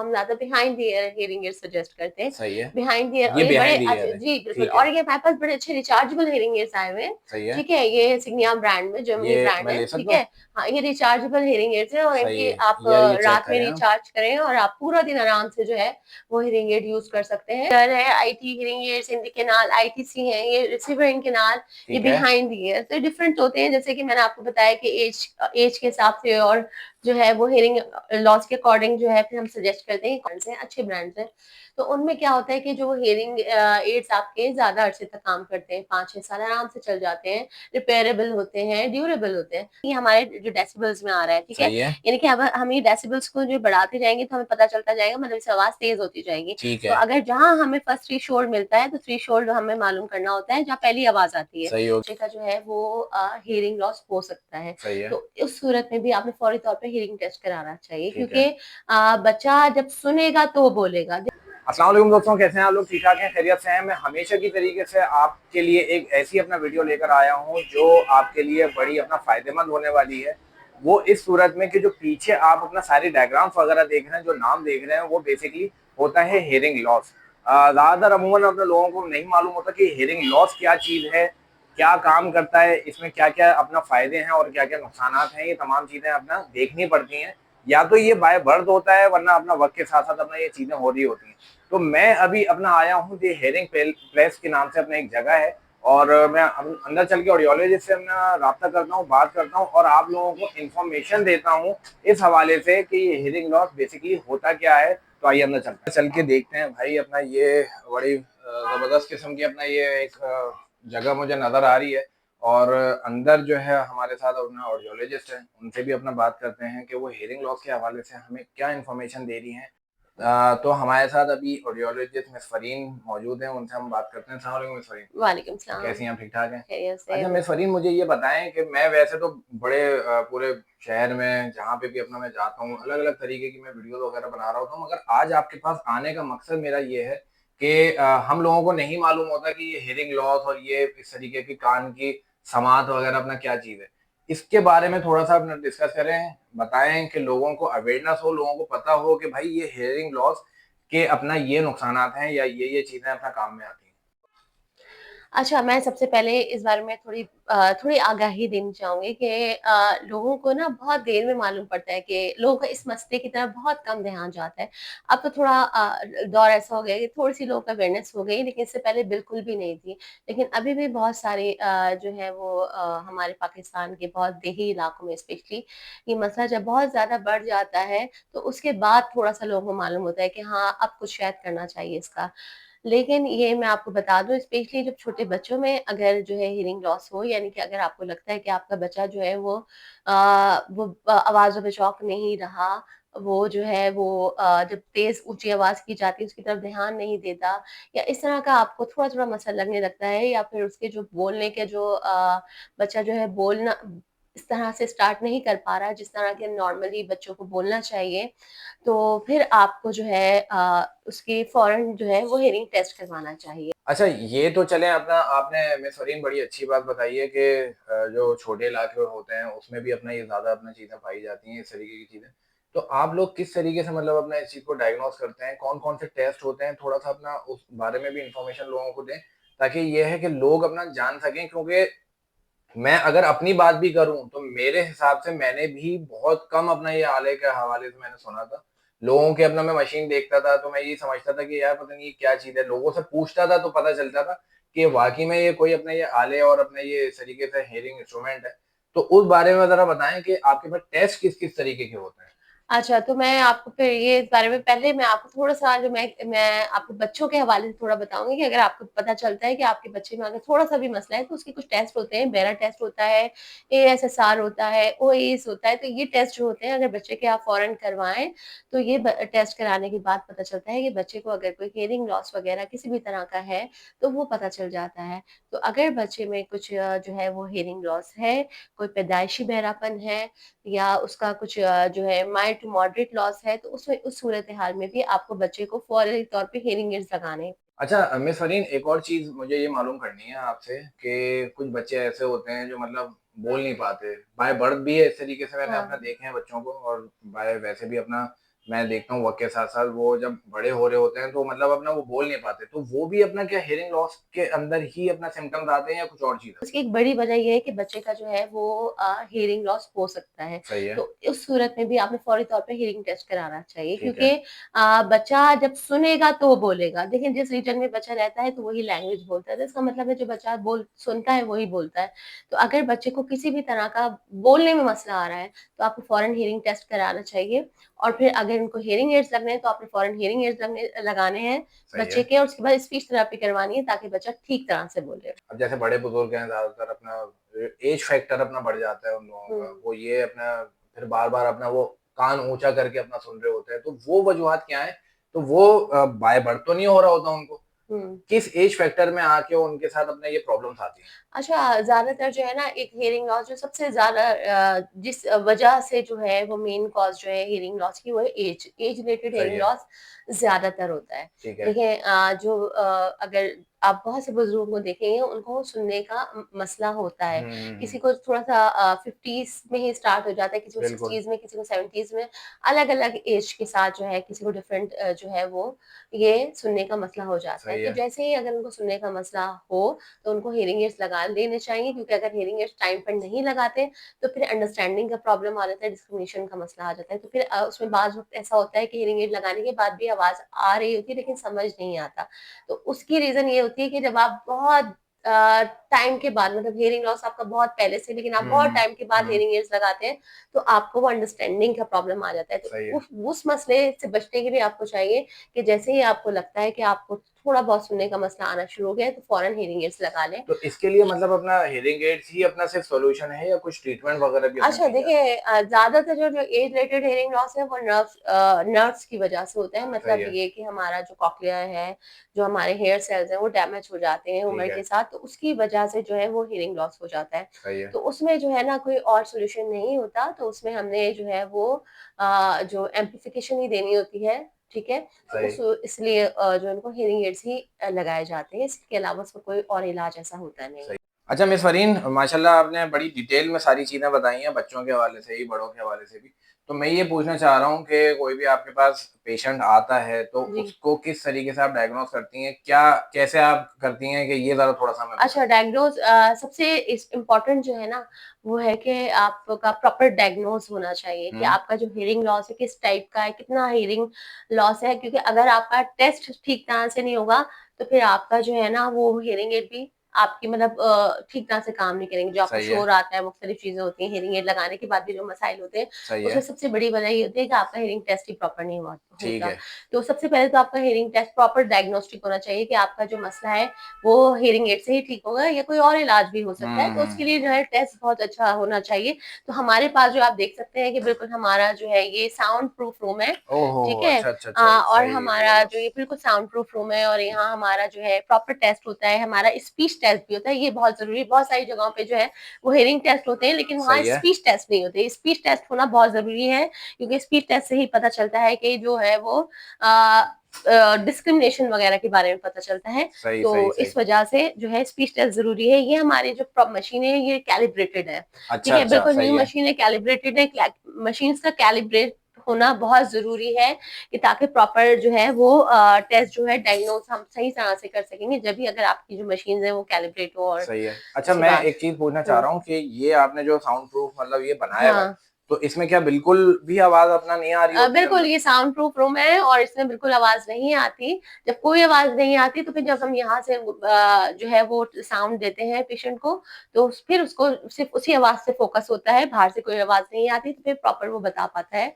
हम ज़्यादा behind the ear hearing aid suggest करते हैं। सही है। बिहाइंड द ईयर, और ये ये बड़े बिहाइंड द ईयर है। जी बिल्कुल, ठीक है। और ये हमारे पास बड़े अच्छे रिचार्जेबल हियरिंग एड्स आए हुए हैं। सही है। ठीक है, ये सिग्निया ब्रांड में, जर्मनी ये ब्रांड मैं है। ले ठीक सकता है, हूँ? हाँ, ये रिचार्जेबल हियरिंग एड्स है, और सही इनकी है। आप ये चेक रात में करें आप। रिचार्ज करें और आप पूरा दिन आराम से जो है वो हियरिंग एड यूज कर सकते हैं। इधर है आईटी हियरिंग एड्स, इनके केनाल आईटीसी है, ये रिसीवर इन केनाल, ये ठीक है। Behind the year. तो डिफरेंट होते हैं, जैसे कि मैंने आपको बताया कि एज एज के हिसाब से, और जो है वो हियरिंग लॉस के अकॉर्डिंग जो है फिर हम सजेस्ट करते हैं कौन से अच्छे ब्रांड्स हैं। तो उनमें क्या होता है कि जो हियरिंग एड्स आपके ज्यादा अरसे तक काम करते हैं, 5-6 साल आराम से चल जाते हैं, रिपेयरेबल होते हैं, ड्यूरेबल होते हैं। ये हमारे जो डेसिबल्स में आ रहा है, ठीक है, सही है। यानी कि अब हम ये डेसिबल्स को जो बढ़ाते जाएंगे तो हमें पता चलता जाएगा, मतलब इससे आवाज तेज होती जाएगी। ठीक तो है। अगर जहां हमें फर्स्ट थ्री शोल्ड मिलता है, तो थ्री शोल्ड हमें मालूम करना होता है जहाँ पहली आवाज आती है, सही हो। बच्चे का जो है वो हियरिंग लॉस हो सकता है। सही है। तो उस सूरत में भी आपने फौरी तौर पे हियरिंग टेस्ट कराना चाहिए, ठीक है। क्योंकि बच्चा जब सुनेगा तो वो बोलेगा। अस्सलाम वालेकुम दोस्तों, कैसे हैं आप लोग? ठीक ठाक हैं? खैरियत से हैं? मैं हमेशा की तरीके से आपके लिए एक ऐसी अपना वीडियो लेकर आया हूं जो आपके लिए बड़ी अपना फायदेमंद होने वाली है। वो इस सूरत में कि जो पीछे आप अपना सारी डायग्राम्स वगैरह देख रहे हैं, जो नाम देख रहे हैं, वो बेसिकली होता है हियरिंग लॉस। ज़्यादातर अमूमन अपने लोगों को नहीं मालूम होता कि हियरिंग लॉस क्या चीज़ है, क्या काम करता है, इसमें क्या क्या अपना फ़ायदे हैं और क्या क्या नुकसान हैं। ये तमाम चीज़ें अपना देखनी पड़ती हैं। या तो ये बाय बर्थ होता है, वरना अपना वक्त के साथ साथ अपना ये चीज़ें हो रही होती हैं। तो मैं अभी अपना आया हूँ, ये हेयरिंग प्लेस के नाम से अपना एक जगह है, और मैं अंदर चल के ऑडियोलॉजिस्ट से अपना राब्ता करता हूँ, बात करता हूँ और आप लोगों को इन्फॉर्मेशन देता हूँ इस हवाले से कि ये हेयरिंग लॉस बेसिकली होता क्या है। तो आइए अंदर चल के देखते हैं भाई। अपना ये बड़ी ज़बरदस्त किस्म की अपना ये एक जगह मुझे नज़र आ रही है, और अंदर जो है हमारे साथ अपना ऑडियोलॉजिस्ट है, उनसे भी अपना बात करते हैं कि वो हेयरिंग लॉस के हवाले से हमें क्या इन्फॉर्मेशन दे रही हैं। तो हमारे साथ अभी ऑडियोलॉजिस्ट मिस फरीन मौजूद हैं, उनसे हम बात करते हैं। अस्सलाम वालेकुम मिस फरीन। वालेकुम सलाम। कैसी हैं आप? ठीक ठाक हैं? खैरियत से। अच्छा मिस फरीन, मुझे ये बताएं कि मैं वैसे तो बड़े पूरे शहर में जहाँ पे भी अपना मैं जाता हूँ, अलग अलग तरीके की मैं वीडियोस वगैरह बना रहा होता हूँ, मगर आज आपके पास आने का मकसद मेरा ये है कि हम लोगों को नहीं मालूम होता कि ये हियरिंग लॉस और ये इस तरीके की कान की समात वगैरह अपना क्या चीज़ है। इसके बारे में थोड़ा-सा अपना डिस्कस करें, बताएँ कि लोगों को अवेयरनेस हो, लोगों को पता हो कि भाई ये हियरिंग लॉस के अपना ये नुकसानात हैं या ये चीज़ें अपना काम में आती हैं। अच्छा, मैं सबसे पहले इस बारे में थोड़ी आगाही देनी चाहूँगी कि लोगों को ना बहुत देर में मालूम पड़ता है कि लोगों का इस मसले की तरफ बहुत कम ध्यान जाता है। अब तो थोड़ा दौर ऐसा हो गया है कि थोड़ी-सी लोगों को अवेयरनेस हो गई, लेकिन इससे पहले बिल्कुल भी नहीं थी। लेकिन अभी भी बहुत सारे जो है वो हमारे पाकिस्तान के बहुत देही इलाकों में स्पेशली ये मसला जब बहुत ज़्यादा बढ़ जाता है, तो उसके बाद थोड़ा-सा लोगों को मालूम होता है कि हाँ, अब कुछ शायद करना चाहिए इसका। लेकिन ये मैं आपको बता दूँ, स्पेशली जब छोटे बच्चों में अगर जो है हियरिंग लॉस हो, यानी कि अगर आपको लगता है कि आपका बच्चा जो है वो आवाज़ों में चौक नहीं रहा, वो जो है वो जब तेज़ ऊँची आवाज़ की जाती है उसकी तरफ ध्यान नहीं देता, या इस तरह का आपको थोड़ा-थोड़ा मसला लगने लगता है, या फिर उसके जो बोलने के जो बच्चा जो है बोलना इस तरह से स्टार्ट नहीं कर पा रहा है जिस तरह के नॉर्मली बच्चों को बोलना चाहिए, तो फिर आपको जो है उसकी फ़ौरन जो है वो हियरिंग टेस्ट करवाना चाहिए। अच्छा, ये तो चलें अपना, आपने मिस फरीन बड़ी अच्छी बात बताई है कि जो छोटे इलाके होते हैं उसमें भी अपना ये ज़्यादा अपना चीज़ें पाई जाती हैं, इस तरीके की चीज़ें। तो आप लोग किस तरीके से मतलब अपना इस चीज़ को डायग्नोज़ करते हैं? कौन-कौन से टेस्ट होते हैं? थोड़ा-सा अपना उस बारे में भी इन्फॉर्मेशन लोगों को दें, ताकि ये है कि लोग अपना जान सकें। क्योंकि मैं अगर अपनी बात भी करूँ तो मेरे हिसाब से मैंने भी बहुत कम अपना ये आले के हवाले से मैंने सुना था। लोगों के अपना मैं मशीन देखता था तो मैं ये समझता था कि यार पता नहीं ये क्या चीज़ है। लोगों से पूछता था तो पता चलता था कि वाक़ई में ये कोई अपना ये आले और अपना ये इस तरीके से हियरिंग इंस्ट्रूमेंट है। तो उस बारे में ज़रा बताएँ कि आपके पास टेस्ट किस-किस तरीके के होते हैं? अच्छा, तो मैं आपको फिर ये इस बारे में पहले मैं आपको थोड़ा-सा जो मैं आपको बच्चों के हवाले से थोड़ा बताऊँगी कि अगर आपको पता चलता है कि आपके बच्चे में अगर थोड़ा-सा भी मसला है, तो उसके कुछ टेस्ट होते हैं, बेरा टेस्ट होता है, एएसएसआर होता है, ओएस होता है, तो ये टेस्ट जो होते हैं अगर बच्चे के आप फ़ौरन करवाएँ, तो ये टेस्ट कराने के बाद पता चलता है कि बच्चे को अगर कोई हियरिंग लॉस वगैरह किसी भी तरह का है, तो वो पता चल जाता है। तो अगर बच्चे में कुछ जो है वो हियरिंग लॉस है, कोई पैदाइशी बहरापन है, या उसका कुछ जो है माइल्ड टू मॉडरेट लॉस है, तो उसमें उस सूरत-ए-हाल में भी आपको बच्चे को फौरी तौर पे हियरिंग एड्स लगाने। अच्छा मिस फरीन, एक और चीज़ मुझे ये मालूम करनी है आपसे कि कुछ बच्चे ऐसे होते हैं जो मतलब बोल नहीं पाते। बाय बर्थ भी है, इस तरीके से मैंने अपना हाँ। देखे हैं बच्चों को, और बाय वैसे भी अपना मैं देखता हूँ वक़्त के साथ-साथ वो जब बड़े हो रहे होते हैं तो मतलब अपना वो बोल नहीं पाते। तो वो भी अपना क्या हियरिंग लॉस के अंदर ही अपना सिम्पटम्स आते हैं या कुछ और चीज़ है? उसकी एक बड़ी वजह ये है कि बच्चे का जो है वो हियरिंग लॉस हो सकता है। सही है, तो उस सूरत में भी आपने फ़ौरी तौर पे हियरिंग टेस्ट कराना चाहिए, ठीक क्योंकि है। बच्चा जब सुनेगा तो वो बोलेगा। देखिए जिस रीजन में बच्चा रहता है तो वही लैंग्वेज बोलता है। तो इसका मतलब है जो बच्चा बोल सुनता है वही बोलता है। तो अगर बच्चे को किसी भी तरह का बोलने में मसला आ रहा है तो आपको फ़ौरन हियरिंग टेस्ट कराना चाहिए, और फिर अगर उनको हियरिंग एड्स लगने हैं तो आपने फ़ौरन हियरिंग एड्स लगाने हैं सही बच्चे है। के, और उसके बाद स्पीच थेरेपी करवानी है ताकि बच्चा ठीक तरह से बोले। अब जैसे बड़े बुजुर्ग हैं ज़्यादातर अपना एज फैक्टर अपना बढ़ जाता है उन लोगों हुँ। का। वो ये अपना फिर बार-बार अपना वो कान ऊँचा करके अपना सुन रहे होते हैं। तो वो वजूहात क्या हैं? तो वो बाय बर्थ तो नहीं हो रहा होता उनको? हुँ। किस एज फैक्टर में आके उनके साथ अपने ये प्रॉब्लम्स आती हैं? अच्छा, ज़्यादातर जो है ना एक हियरिंग लॉस जो सबसे ज़्यादा जिस वजह से जो है वो मेन कॉज़ जो है हियरिंग लॉस की वो है एज। एज रिलेटेड सही हियरिंग है, लॉस ज़्यादातर होता है। ठीक है। देखिए अगर आप बहुत से बुज़ुर्गों को देखेंगे उनको सुनने का मसला होता है। हुँ, हुँ, किसी हुँ। को थोड़ा-सा 50s में ही स्टार्ट हो जाता है, किसी को बिल्कुल, 60s में, किसी को 70s में, अलग-अलग एज के साथ जो है किसी को डिफरेंट जो है वो ये सुनने का मसला हो जाता है। सही तो है, जैसे ही अगर उनको सुनने का मसला हो तो उनको हियरिंग एड्स लगा लेने चाहिए, क्योंकि अगर हियरिंग एड्स टाइम पर नहीं लगाते तो फिर अंडरस्टैंडिंग का प्रॉब्लम आ जाता है, डिस्क्रिमिनेशन का मसला आ जाता है। तो फिर उसमें बाज़ वक़्त ऐसा होता है कि हियरिंग एड लगाने के बाद भी आवाज़ आ रही होती है लेकिन समझ नहीं आता। तो उसकी रीज़न ये होती है कि जब आप बहुत टाइम के बाद, मतलब हियरिंग लॉस आपका बहुत पहले से, लेकिन आप हुँ, बहुत हुँ, टाइम के बाद हुँ, हियरिंग एड्स लगाते हैं तो आपको वो अंडरस्टैंडिंग का प्रॉब्लम आ जाता है। तो सही है। उस मसले से बचने के लिए आपको चाहिए कि जैसे ही आपको लगता है कि आपको थोड़ा बहुत सुनने का मसला आना शुरू हो गया है तो फौरन हियरिंग एड्स लगा लें। तो इसके लिए मतलब अपना हियरिंग एड्स ही अपना सिर्फ सॉल्यूशन है या कुछ ट्रीटमेंट वगैरह भी अपना अच्छा चाहिए? देखिए, ज़्यादातर जो एज रिलेटेड हियरिंग लॉस है वो नर्व्स की वजह से होता है। सही मतलब है, ये कि हमारा जो कॉक्लिया है, जो हमारे हेयर सेल्स हैं वो डैमेज हो जाते हैं ठीक उम्र है, के साथ, तो उसकी वजह से जो है वो हियरिंग लॉस हो जाता है। सही है, तो उसमें जो है ना कोई और सॉल्यूशन नहीं होता, तो उसमें हमने जो है वो जो एम्प्लीफिकेशन ही देनी होती है, ठीक है? तो सही। उस इसलिए जो उनको हियरिंग एड्स ही लगाए जाते हैं। इसके अलावा उसका कोई और इलाज ऐसा होता नहीं सही। है। अच्छा मिस फरीन माशाल्लाह आपने बड़ी डिटेल में सारी चीज़ें बताई हैं बच्चों के हवाले से ही, बड़ों के हवाले से भी। तो मैं ये पूछना चाह रहा हूँ कि कोई भी आपके पास पेशेंट आता है तो जी। उसको किस तरीके से आप डायग्नोज़ करती हैं? कैसे आप करती हैं कि ये ज़रा थोड़ा-सा हमें अच्छा, बताएँ? सबसे इस इम्पोर्टेंट जो है ना, वो है कि आपका प्रॉपर डायग्नोज़ होना चाहिए कि हुँ, आपका जो हियरिंग लॉस है किस टाइप का है, कितना हियरिंग लॉस है, क्योंकि अगर आपका टेस्ट ठीक तरह से नहीं होगा, तो फिर आपका जो है ना वो हियरिंग एड भी आपकी मतलब ठीक तरह से काम नहीं करेंगे। जो आपको सही है, शोर आता है, मुख्तलिफ चीज़ें होती हैं, हियरिंग एड लगाने के बाद भी जो मसाइल होते हैं, सही उसमें है, सबसे बड़ी वजह ये होती है कि आपका हियरिंग टेस्ट ही प्रॉपर नहीं हुआ ठीक होता। है, तो सबसे पहले तो आपका हियरिंग टेस्ट प्रॉपर डायग्नोस्टिक होना चाहिए कि आपका जो मसला है वो हियरिंग एड से ही ठीक होगा या कोई और इलाज भी हो सकता है, हुँ, तो हुँ, उसके लिए जो है टेस्ट बहुत अच्छा होना चाहिए। तो हमारे पास जो आप देख सकते हैं कि बिल्कुल हमारा जो है ये साउंड प्रूफ रूम है, ओहो! ठीक है? अच्छा, अच्छा, अच्छा, और सही हमारा जो ज़बरदस्त। ये बिल्कुल साउंड प्रूफ रूम है, और यहाँ हमारा जो है प्रॉपर टेस्ट होता है, हमारा स्पीच टेस्ट भी होता है, ये बहुत ज़रूरी है। बहुत सारी जगहों पे जो है वो हियरिंग टेस्ट होते हैं, लेकिन वहाँ सही है, स्पीच टेस्ट नहीं होते। स्पीच टेस्ट होना बहुत ज़रूरी है, क्योंकि स्पीच टेस्ट से ही पता चलता है कि जो है वो अ डिस्क्रिमिनेशन वगैरह के बारे में पता चलता है। सही, तो सही, सही। इस वजह से जो है स्पीच टेस्ट ज़रूरी है। ये हमारी जो मशीन है ये कैलिब्रेटेड है, ठीक अच्छा, है? अच्छा, बिल्कुल न्यू सही है। मशीन है, कैलिब्रेटेड है। मशीन्स का कैलिब्रेट होना बहुत ज़रूरी है कि ताकि प्रॉपर जो है वो टेस्ट जो है डायग्नोज़ हम सही तरह से कर सकेंगे, जब भी अगर आपकी जो मशीन्स है वो कैलिब्रेट हो, और सही है। अच्छा उसके मैं बाद एक चीज़ पूछना चाह हुँ, रहा हूँ कि ये आपने जो साउंड प्रूफ मतलब ये बनाया हुआ है, हाँ। तो इसमें क्या बिल्कुल भी आवाज़ अपना नहीं आ रही होती है बिल्कुल, अंदर? ये साउंड प्रूफ रूम है और इसमें बिल्कुल आवाज़ नहीं आती। जब कोई आवाज़ नहीं आती तो फिर जब हम यहाँ से जो है वो साउंड देते हैं पेशेंट को, तो फिर उसको सिर्फ़ उसी आवाज़ से फ़ोकस होता है, बाहर से कोई आवाज़ नहीं आती, तो फिर प्रॉपर वो बता पाता है।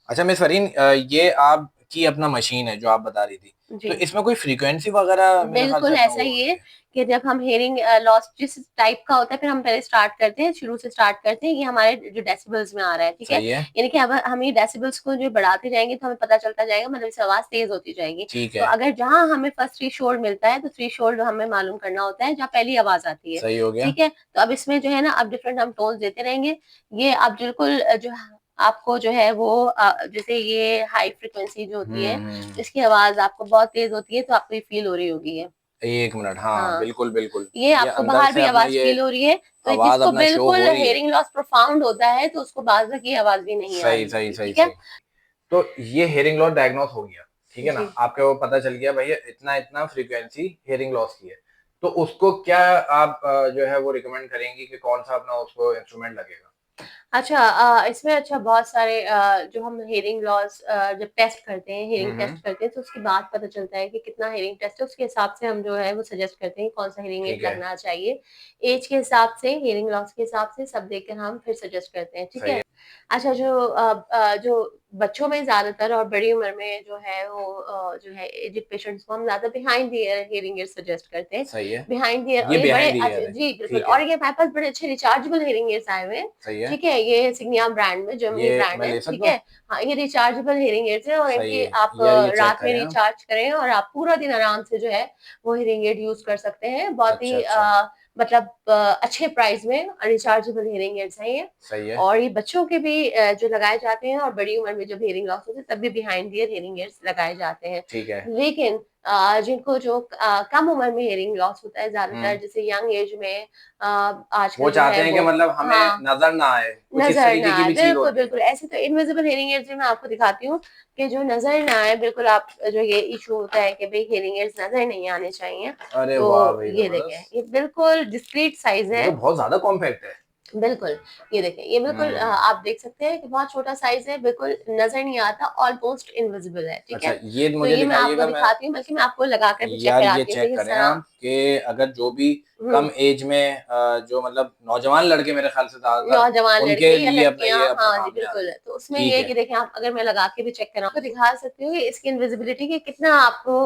अच्छा मिस फरीन ये आपकी अपना मशीन है जो आप बता रही थी, तो जी। इसमें कोई फ्रीक्वेंसी वगैरह मेरे ख्याल से बिल्कुल अपना ऐसा वो ही होती है है। कि जब हम हियरिंग लॉस जिस टाइप का होता है, फिर हम पहले स्टार्ट करते हैं, शुरू से स्टार्ट करते हैं, ये हमारे जो डेसिबल्स में आ रहा है, ठीक है? सही है, यानी कि अब हम ये डेसिबल्स को जो बढ़ाते जाएँगे तो हमें पता चलता जाएगा, मतलब इससे आवाज़ तेज़ होती जाएगी। ठीक तो है, अगर जहाँ हमें फर्स्ट थ्रेशोल्ड मिलता है, तो थ्रेशोल्ड हमें मालूम करना होता है जहाँ पहली आवाज़ आती है, सही हो गया। ठीक है? तो अब इसमें जो है ना अब डिफरेंट हम टोन्स देते रहेंगे। ये आप बिल्कुल आपको जो है वो जैसे ये हाई फ्रीक्वेंसी जो होती हुँ, है, हुँ, हुँ। इसकी आवाज़ आपको बहुत तेज़ होती है, तो आपको ये फ़ील हो रही होगी ये। 1 मिनट हाँ, हाँ, बिल्कुल, बिल्कुल। ये ये आपको अंदर बाहर से भी अपना आवाज़ ये फ़ील हो रही है, तो आवाज़ जिसको अपना शो बिल्कुल हो रही है। हियरिंग लॉस प्रोफाउंड होता है, तो उसको बाज़ तक ये आवाज़ भी नहीं आ सही, रही सही, होती, सही, ठीक है? सही। तो ये हेयरिंग लॉस डायग्नोस हो गया, ठीक है ना, जी। आपको वो पता चल गया भैया इतना इतना फ्रीक्वेंसी हेयरिंग लॉस की है। तो उसको क्या आप जो है वो रिकमेंड करेंगी कि कौन सा अपना उसको इंस्ट्रूमेंट लगेगा? अच्छा, इसमें अच्छा बहुत सारे जो हम हेयरिंग लॉस जब टेस्ट करते हैं, हेयरिंग हम्म, टेस्ट करते हैं, तो उसके बाद पता चलता है कि कितना हेयरिंग टेस्ट है, उसके हिसाब से हम जो है वो सजेस्ट करते हैं कौन सा हेयरिंग एड ठीक है, लगना चाहिए। एज के हिसाब से, हेयरिंग लॉस के हिसाब से सब देखकर हम फिर सजेस्ट करते हैं, ठीक सही है? है, अच्छा, जो बच्चों में ज़्यादातर और बड़ी उम्र में जो है वो जो है एज्ड पेशेंट्स को हम ज़्यादा behind the year hearing aid suggest करते हैं। सही है। बिहाइंड द ईयर, और ये ये बड़े बिहाइंड द ईयर अच्छे, है, जी बिल्कुल, ठीक है, और ये हमारे पास बड़े अच्छे रिचार्जेबल हेयरिंग एड्स आए हुए हैं, सही है। ठीक है? ये सिग्निया ब्रांड में, जर्मनी ये ब्रांड मैं है, ले ठीक सकता हूँ? है? हाँ, ये रिचार्जेबल हेयरिंग एड्स हैं और सही इनकी है, आप यार ये चेक रात में करें आप। रिचार्ज करें और आप पूरा दिन आराम से जो है वो हेयरिंग एड यूज़ कर सकते हैं। बहुत अच्छा, ही अच्छा, मतलब अच्छे प्राइस में रिचार्जेबल हेयरिंग एड्स हैं ये। सही है, और ये बच्चों के भी जो लगाए जाते हैं, और बड़ी उम्र में जब हेयरिंग लॉस होता है तब भी behind the year hearing ads लगाए जाते हैं। ठीक है। लेकिन जिनको जो कम उम्र में हेयरिंग लॉस होता है ज़्यादातर, हुँ, जैसे यंग एज में वो आजकल जो चाहते है हैं कि वो, मतलब हमें हाँ, नज़र ना आए, कुछ इस नज़र ना तरीके की आए। भी चीज़ बिल्कुल, होती है। बिल्कुल। ऐसे तो इनविजिबल हेयरिंग एड्स भी मैं आपको दिखाती हूँ कि जो नज़र ना आए, बिल्कुल आप जो ये इश्यू होता है कि भई हेयरिंग एड्स नज़र नहीं आने चाहिए। अरे तो वाह भई ये देखें, ज़बरदस्त! ये बिल्कुल डिस्क्रीट साइज़ ये है। तो बहुत ज़्यादा कॉम्पैक्ट है। बिल्कुल, ये देखें, ये बिल्कुल हुँ, आप देख सकते हैं कि बहुत छोटा साइज़ है, बिल्कुल नज़र नहीं आता, ऑलमोस्ट इनविजिबल है, ठीक अच्छा है? ये तो मुझे ये मैं आपको दिखाइएगा मैं दिखाती हूँ, बल्कि मैं आपको लगा कर भी चेक यार ये कराती हूँ कि चेक किस करें तरह। आप कि अगर जो भी हुँ, कम एज में जो मतलब नौजवान लड़के मेरे ख़्याल से ज़्यादातर नौजवान उनके लड़के या लिए अपना लड़कियाँ, ये अपना हाँ जी, काम में बिल्कुल। आता है। तो उसमें ये ठीक है है। कि देखिए, आप अगर मैं लगा के भी चेक कराऊँ, आपको दिखा सकती हूँ कि इसकी इनविजिबिलिटी कि कितना आपको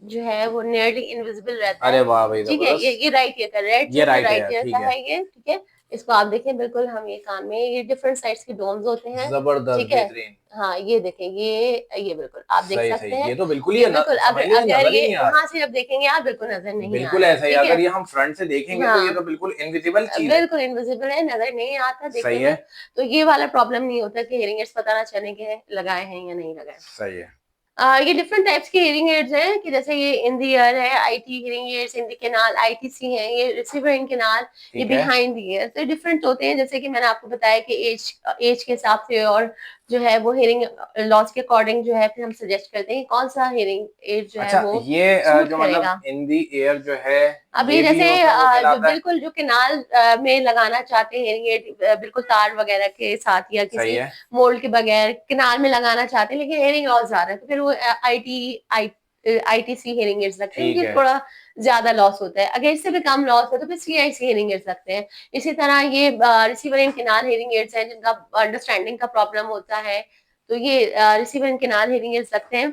जो है वो नियरली इनविजिबल रहता अरे है, वाह भई ठीक है? ज़बरदस्त! ये राइट ईयर का, रेड ये जो है राइट है राइट यार, ईयर का ठीक है। है ये, ठीक है? इसको आप देखें, बिल्कुल हम ये कान में, ये डिफरेंट साइज़ के डोम्स होते हैं, ज़बरदस्त, ठीक है? बेहतरीन। हाँ, ये देखें, ये बिल्कुल आप देख सही, सकते सही। हैं। ये तो बिल्कुल ही ये है ना बिल्कुल, समझ गए अगर नज़र ही ये नहीं आ यहाँ रहा। से जब देखेंगे आप, बिल्कुल नज़र नहीं आ बिल्कुल रहा है, ऐसा ही ठीक है? अगर ये हम फ्रंट से देखेंगे तो ये हाँ। तो बिल्कुल इनविजिबल चीज़ है। बिल्कुल इनविजिबल है, नज़र नहीं आता देखने सही है, में, तो ये वाला प्रॉब्लम नहीं होता कि हियरिंग एड्स पता ना चले कि लगाए हैं या नहीं लगाए। सही है। ये डिफरेंट टाइप्स के हियरिंग एड्स हैं कि जैसे ये इन द ईयर है, IT hearing aids, in the canal ITC है, ये रिसीवर इन कैनाल, ये ठीक है। Behind the year. तो डिफरेंट होते हैं, जैसे कि मैंने आपको बताया कि एज के हिसाब से, और जो है वो हियरिंग लॉस के अकॉर्डिंग जो है फिर हम सजेस्ट करते हैं कि कौन सा हियरिंग एड जो है अच्छा वो ये सूट जो मतलब करेगा। इन दी एयर जो है, अभी ये भी जैसे उसमें वो जो कहलाता है? बिल्कुल जो केनाल में लगाना चाहते हैं हेयरिंग एड, बिल्कुल तार वगैरह के साथ या सही किसी है, मोल्ड के बगैर केनाल में लगाना चाहते हैं, लेकिन हेयरिंग लॉस ज़्यादा है, तो फिर वो आईटीसी हेयरिंग एड्स लगते हैं, ठीक ये है, थोड़ा ज़्यादा लॉस होता है। अगर इससे भी कम लॉस है तो फिर सीआईसी हेयरिंग एड्स लगते हैं। इसी तरह ये रिसीवर इन केनाल हेयरिंग एड्स हैं जिनका अंडरस्टैंडिंग का प्रॉब्लम होता है, तो ये रिसीवर इन केनाल हेयरिंग एड्स लगते हैं।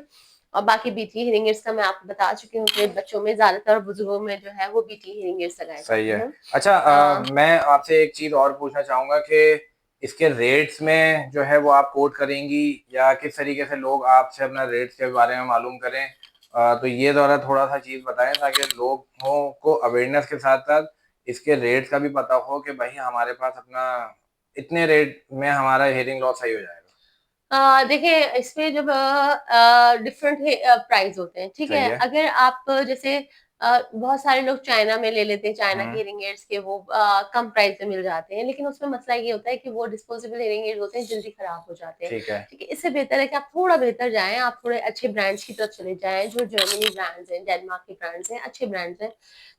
और बाकी बीटी हियरिंग एड्स का मैं आपको बता चुकी हूँ कि बच्चों में ज़्यादातर और बुजुर्गों में जो है वो बीटी हियरिंग एड्स लगाए सही जाते है। हैं। अच्छा अ, मैं आपसे एक चीज़ और पूछना चाहूँगा कि इसके रेट्स में जो है वो आप कोट करेंगी या किस तरीके से लोग आपसे अपना रेट्स के बारे में मालूम करें? तो ये ज़रा थोड़ा-सा चीज़ बताएँ ताकि लोगों को अवेयरनेस के साथ-साथ इसके रेट्स का भी पता हो कि भई हमारे पास अपना इतने रेट में हमारा हियरिंग लॉस सही हो जाएगा। देखिए, इसमें जब डिफरेंट प्राइस होते हैं, ठीक सही है? है, अगर आप जैसे बहुत सारे लोग चाइना में ले लेते हैं, चाइना के हुँ, हियरिंग एड्स के वो कम प्राइस में मिल जाते हैं, लेकिन उसमें मसला ये होता है कि वो डिस्पोजेबल हियरिंग एड्स होते हैं, जल्दी खराब हो जाते हैं, ठीक है, ठीक है? इससे बेहतर है कि आप थोड़ा बेहतर जाएँ, आप थोड़े अच्छे ब्रांड्स की तरफ चले जाएँ, जो जर्मनी ब्रांड्स हैं, डेनमार्क के ब्रांड्स हैं, अच्छे ब्रांड्स हैं।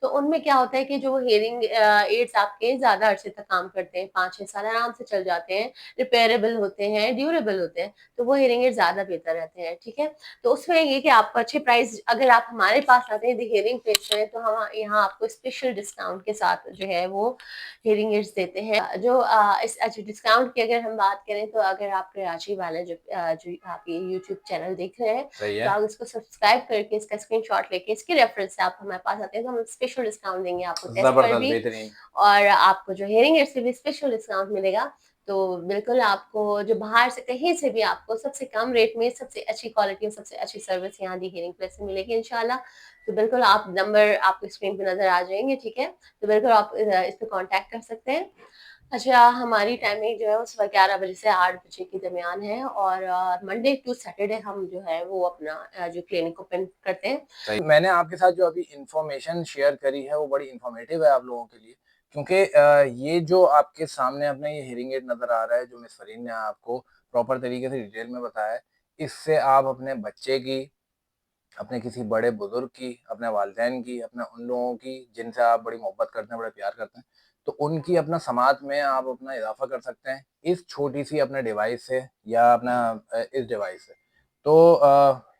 तो उनमें क्या होता है कि जो हियरिंग एड्स आपके ज़्यादा अरसे तक काम करते हैं, 5-6 साल आराम से चल जाते हैं, रिपेयरेबल होते हैं, ड्यूरेबल होते हैं। तो वो हियरिंग एड ज़्यादा बेहतर रहते हैं, ठीक है? तो उसमें ये कि आपको अच्छे प्राइस, अगर आप हमारे पास आते हैं द हियरिंग प्लेस में, तो हम यहाँ आपको स्पेशल डिस्काउंट के साथ जो है वो हियरिंग एड्स देते हैं। जो इस अच्छा, डिस्काउंट की अगर हम बात करें, तो अगर आप कराची वाले जो आप ये यूट्यूब चैनल देख रहे हैं, सही तो है, आप इसको सब्सक्राइब करके इसका स्क्रीनशॉट लेके इसके रेफरेंस से आप हमारे पास आते हैं, तो हम स्पेशल डिस्काउंट देंगे आपको टेस्ट पर ज़बरदस्त, भी, बेहतरीन। और आपको जो हियरिंग एड्स पे भी स्पेशल डिस्काउंट मिलेगा। तो बिल्कुल आपको जो बाहर से कहीं से भी आपको सबसे कम रेट में सबसे अच्छी क्वालिटी और सबसे अच्छी सर्विस यहाँ दी हियरिंग प्लेस से मिलेगी इंशाल्लाह। तो बिल्कुल आप नंबर आपको स्क्रीन पे नज़र आ जाएँगे, ठीक है? तो बिल्कुल आप इस पे कॉन्टैक्ट कर सकते हैं। अच्छा, हमारी टाइमिंग जो है वो सुबह 11 बजे से 8 बजे के दरमियान है, और मंडे टू सैटरडे हम जो है वो अपना जो क्लिनिक ओपन करते हैं। सही मैंने आपके साथ जो अभी इन्फॉर्मेशन शेयर करी है वो बड़ी इन्फॉर्मेटिव है आप लोगों के लिए क्योंकि ये जो आपके सामने अपना ये हियरिंग एड नज़र आ रहा है जो मिस फरीन ने आपको प्रॉपर तरीके से डिटेल में बताया है। इससे आप अपने बच्चे की, अपने किसी बड़े बुजुर्ग की, अपने वालिदैन की, अपने उन लोगों की जिनसे आप बड़ी मोहब्बत करते हैं, बड़े प्यार करते हैं, तो उनकी अपना समाज में आप अपना इज़ाफ़ा कर सकते हैं, इस छोटी-सी अपने डिवाइस से या अपना इस डिवाइस से। तो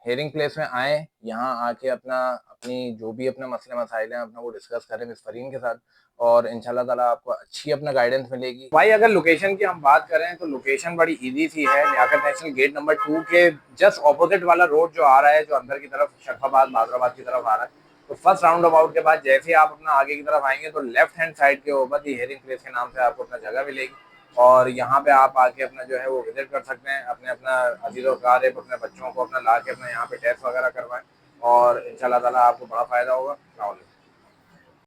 हियरिंग प्लेस में आएँ, यहाँ आके अपना अपनी जो भी अपने मसले-मसाइल हैं, अपना वो डिस्कस करें मिस फ़रीन के साथ, और इंशाअल्लाह ताला आपको अच्छी अपना गाइडेंस मिलेगी। भाई अगर लोकेशन की हम बात करें तो लोकेशन बड़ी ईज़ी सी है, लियाकत नेशनल गेट नंबर 2 के जस्ट ऑपोज़िट वाला रोड जो आ रहा है, जो अंदर की तरफ शरफाबाद, बादराबाद की तरफ आ रहा है, तो फर्स्ट राउंड अबाउट के बाद जैसे ही आप अपना आगे की तरफ आएँगे तो लेफ्ट हैंड साइड के ऊपर दी हियरिंग प्लेस के नाम से आपको अपना जगह मिलेगी, और यहाँ पे आप आके अपना जो है वो विज़िट कर सकते हैं। अपने अपना अज़ीज़-ओ-अक़ारिब, अपने बच्चों को अपना ला के अपना यहाँ पे टेस्ट वगैरह करवाएँ, और इंशाअल्लाह ताला आपको बड़ा फ़ायदा होगा। अस्सलाम वालेकुम।